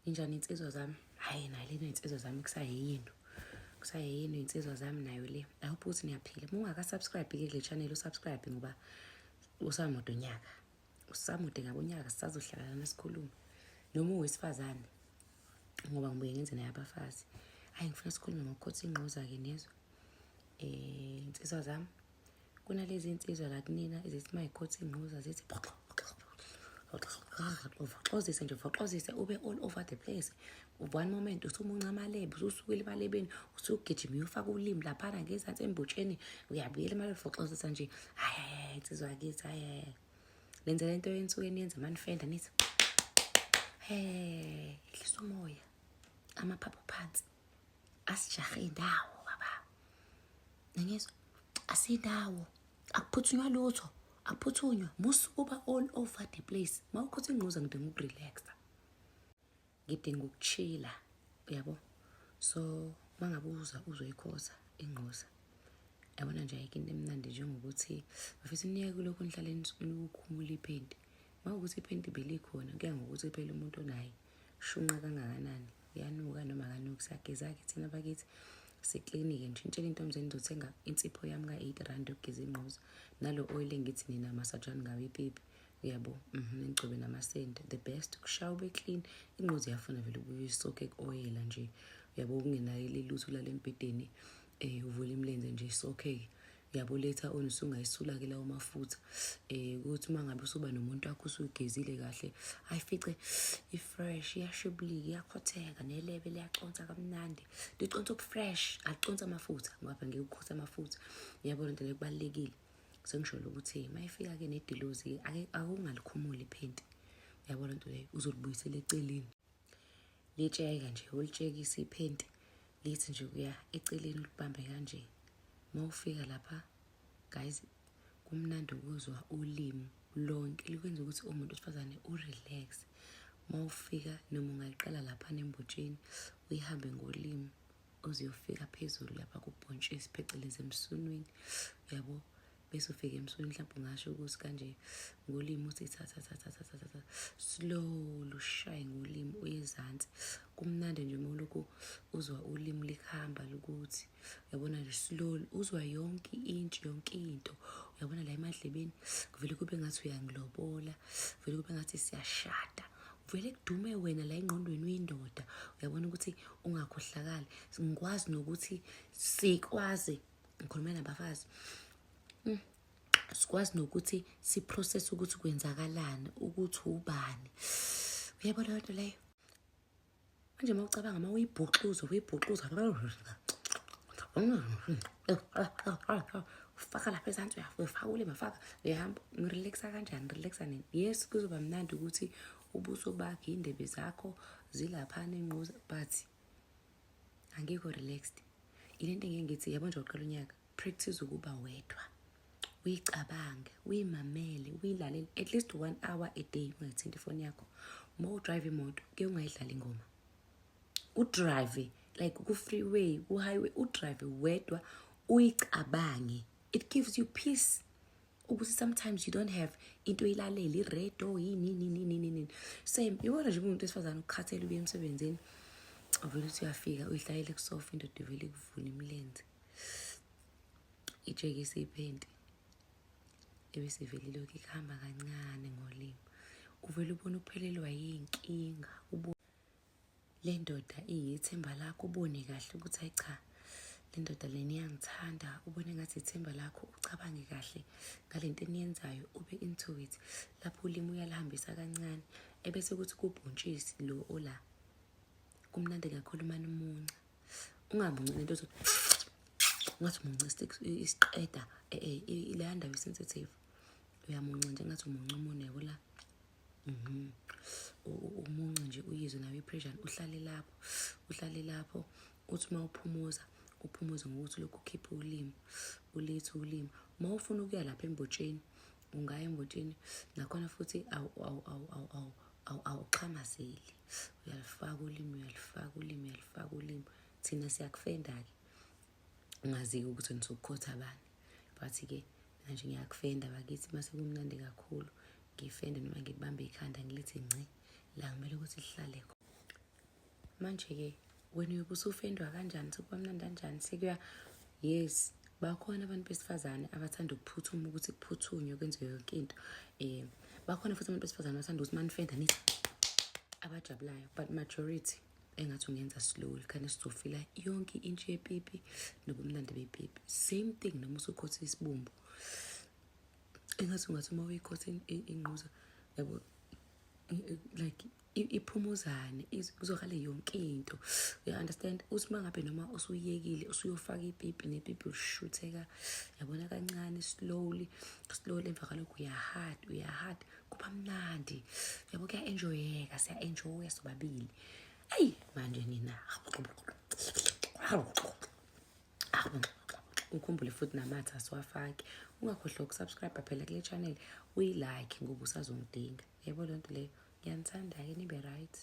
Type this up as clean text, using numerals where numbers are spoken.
Injani insizwa zami? Hayi nayo lena insizwa zami kusayeyenu. Kusayeyenu insizwa zami nayo le. I hope ukuthi niyaphila. Uma ungaka-subscribe-ke kule channel usubscribe ngoba usamude unyaka. Usamude ngabe unyaka sisazohlala nasikhulume. Noma uwesifazane ngoba ngibuye ngenze naye abafazi. Hayi ngifuna sikhulume ngokukhothi ingqoza-ke niyezwa. Insizwa zami kunalezi insizwa la kunina ezithi mayikhothi ingqoza zithi voxozise nje voxozise ube all over the place. One moment usumunca amalebe ususukela emalebeni usugijima uyofaka ulimi laphana ngezansi embotsheni uyabuyela emalebe voxozisa nje. Hayi insizwa yakithi hayi. Lenze lento enisuke niyenza manifenda nithi ehlisa umoya amaphaphu phansi asijahe indawo baba. Ngiyezwa asindawo akuphuthunywa lutho. Akuphuthunywa musukuba all over the place. Mawukhothi ingqoza ngidinga ukurelaxa. Ngidinga ukuchilla yabo. So mangabuza uzoyikhoza ingqoza. Yabona nje ayike into emnandi njengokuthi bafisa niyeke kulokho nihlale nikhumula iphenti. Mawukuthi iphenti belikhona kuya ngokuthi phela umuntu onayo shunqa kangakanani. Uyanuka noma akanuki siyageza-ke thina bakithi. Seklinike nje intshela intombazane ngizothenga insipho yami ka-R8 yokugeza ingqoza nalo oil engithi nina masajana ngabe ipipi uyabo nigcobe namasende the best ukushaya ube clean ingqoza iyafuna vele ubuye isoke ku-oyela nje uyabo kungenayo lelutho lale embedeni uvule imilenze nje isoke uyabo later on usungayisula-ke lawo mafutha ukuthi mangabe usuba nomuntu wakho usugezile kahle ayifice i-fresh iyashiblika iyakhotheka nelebe liyaconsa kamnandi liconsa ubufresh aliconsa amafutha ngoba ngeke ukhotha amafutha uyabona into lekubalekile sengisholo ukuthi mayifika-ke nedilozi akungalikhumuli iphenti uyabona into leyo uzolibuyisela eceleni litsheka nje ulitshekisa iphenti lithi nje kuya eceleni ulibambe kanje. Mawufika lapha guys kumnandi ukuzwa ulimi lonke likwenza ukuthi umuntu wesifazane urelax. Mawufika noma ungaliqala lapha nembotsheni uyihambe ngolimi uziyofika phezulu lapha kubhontshisi phecelezi emsunwini uyabo bese ufika emsunwini mhlawumbe ungasho ukuthi kanje ngolimi uthi thatha slow ushaye ngolimi uyezansi. Kumnandi nje mawulokhu uzwa ulimi likhamba ukuthi uyabona nje slowly uzwa yonke into uyabona la emadlebeni kuvele kube ngathi uyangilobola vele kube ngathi siyashada vele kudume wena la engqondweni uyindoda uyabona ukuthi ungakhohlakali. Ngikwazi nokuthi sikwazi ngikhuluma nabafazi sikwazi nokuthi siprocess ukuthi kwenzakalani ukuthi ubani uyabona lento leyo manje mawucabanga mawuyibhuxuza ufaka lapha ezansi uyafaka ulimi ufaka uyahamba ngirelaxa kanjani relaxa nini. Yes kuzoba mnandi ukuthi ubuso bakhe indebe zakho zilaphana engqoza but angikho relaxed. Ilento engeke ngithi yabo nje uqala unyaka practice ukuba wedwa uyicabange uyimamele uyilalele at least 1 hour a day ungayithinti ifoni yakho. Mawudrive imoto ke ungayidlali ingoma udrive like ku-freeway ku-highway udrive wedwa uyicabange. It gives you peace ukuthi sometimes you don't have into oyilalela iredo yini same yibona nje umuntu wesifazane ukukhathele ubuye emsebenzini uvele uthi uyafika uyihlayele kusofa indoda ivele kuvula imilenze itshekise iphenti ebese vele lokhu ikhamba kancane ngolimi uvele ubone ukuphelelwa yinkinga le ndoda iyithemba lakho ubone kahle ukuthi hayi cha le ndoda lena iyangithanda ubone ngathi ithemba lakho ucabange kahle ngalento eniyenzayo ube into it lapho ulimi uyalihambisa kancane ebese ukuthi kubhontshisi lo ola kumnandi kakhulu manje umunca ungamunci lento othi ngathi umunca isiqeda le ndawo sensitive uyamunca nje ngathi umunca umune yabo la umunca nje uyizwe nawe ipressure uhlale lapho uthi mawuphumuza uphumuze ngokuthi lokhu ukhiphe ulimi ulethe ulimi. Mawufuna ukuya lapha embotsheni ungaya embotsheni nakhona futhi awuxhamazeli uyalifaka ulimi thina siyakufenda-ke ungazi ukuthi nizokukhotha abani but-ke manje ngiyakufenda bakithi mase kumnandi kakhulu ngifende noma ngibambe ikhanda ngilithi ngci la kumele ukuthi lihlale khona. manje-ke wena uyobe usufendwa kanjani, sekuba mnandi kanjani, sekuya yes. Bakhona abantu besifazane abathanda ukuphuthuma ukuthi kuphuthunywe kwenziwe yonke into. Bakhona futhi abantu besifazane abathanda ukuthi manifenda nithi abajabulayo, but majority engathi ungenza slowly khane sizofila yonke intshi yepipi nobumnandi bepipi. Same thing noma usukhotha isibumbu, engathi ungathi uma uyikhotha inquza yabo like iphumuzane uzokhala yonke into. You understand? Uthi mangabe noma usuyekile usuyofaka ipipi nepipi ushutheka yabona kancane slowly emva kalokho uyahard kuba mnandi yabo, kuya enjoyeka, siya enjoya sobabili. Ayi manje nina ukhumbule futhi namatha asiwafaki. Ungakhohlwa ukusubscribe phela kule channel, uyilike ngoba usazongidinga. Yebo lonto leyo, ngiyanithanda-ke, nibe right.